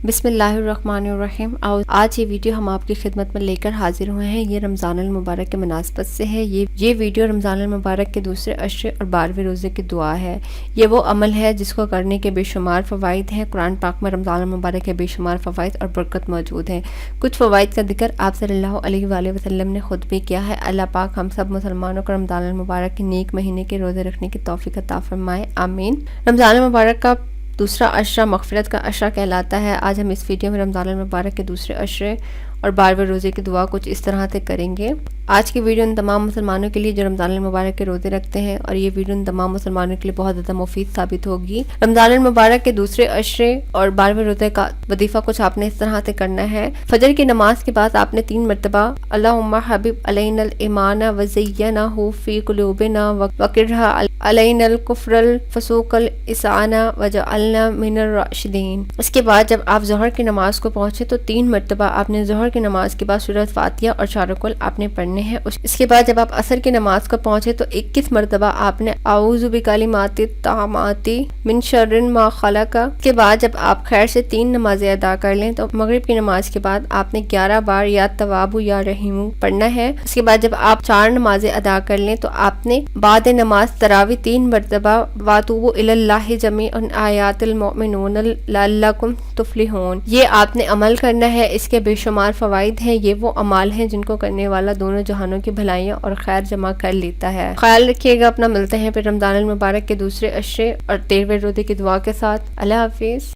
بسم اللہ الرحمن الرحیم۔ آج یہ ویڈیو ہم آپ کی خدمت میں لے کر حاضر ہوئے ہیں۔ یہ رمضان المبارک کے مناسبت سے ہے۔ یہ ویڈیو رمضان المبارک کے دوسرے عشرے اور 12ویں روزے کی دعا ہے۔ یہ وہ عمل ہے جس کو کرنے کے بے شمار فوائد ہیں۔ قرآن پاک میں رمضان المبارک کے بے شمار فوائد اور برکت موجود ہیں۔ کچھ فوائد کا ذکر آپ صلی اللہ علیہ وآلہ وسلم نے خود بھی کیا ہے۔ اللہ پاک ہم سب مسلمانوں کو رمضان المبارک کے نیک مہینے کے روزے رکھنے کی توفیق عطا فرمائے، آمین۔ رمضان المبارک کا دوسرا عشرہ مغفرت کا عشرہ کہلاتا ہے۔ آج ہم اس ویڈیو میں رمضان المبارک کے دوسرے عشرے اور 12ویں روزے کی دعا کچھ اس طرح سے کریں گے۔ آج کی ویڈیو ان تمام مسلمانوں کے لیے جو رمضان المبارک کے روزے رکھتے ہیں، اور یہ ویڈیو ان تمام مسلمانوں کے لیے بہت زیادہ مفید ثابت ہوگی۔ رمضان المبارک کے دوسرے عشرے اور 12ویں روزے کا وظیفہ کچھ آپ نے اس طرح سے کرنا ہے۔ فجر کی نماز کے بعد آپ نے 3 مرتبہ اللہم حبب علینا الایمان وزینہ فی قلوبنا وکرہ علینا الکفر الفسوق والعصیان وجعلنا من الراشدین۔ اس کے بعد جب آپ ظہر کی نماز کو پہنچے تو 3 مرتبہ آپ نے ظہر کی نماز کے بعد سورۃ فاتحہ اور چارقل آپ نے پڑھنے ہیں۔ اس کے بعد جب آپ عصر کی نماز کو پہنچے تو 21 مرتبہ آپ نے اعوذ بکلمات التامات من شر ما خلق۔ اس کے بعد جب آپ خیر سے 3 نمازیں ادا کر لیں تو مغرب کی نماز کے بعد آپ نے 11 بار یا تواب یا رحیم پڑھنا ہے۔ اس کے بعد جب آپ 4 نمازیں ادا کر لیں تو آپ نے بعد نماز تراویح 3 مرتبہ واتوبوا الی اللہ جمیعا آیات المؤمنون لعلکم تفلحون، یہ آپ نے عمل کرنا ہے۔ اس کے بے شمار فوائد ہیں۔ یہ وہ اعمال ہیں جن کو کرنے والا دونوں جہانوں کی بھلائیاں اور خیر جمع کر لیتا ہے۔ خیال رکھیے گا اپنا۔ ملتے ہیں پھر رمضان المبارک کے دوسرے عشرے اور 13ویں روزے کی دعا کے ساتھ۔ اللہ حافظ۔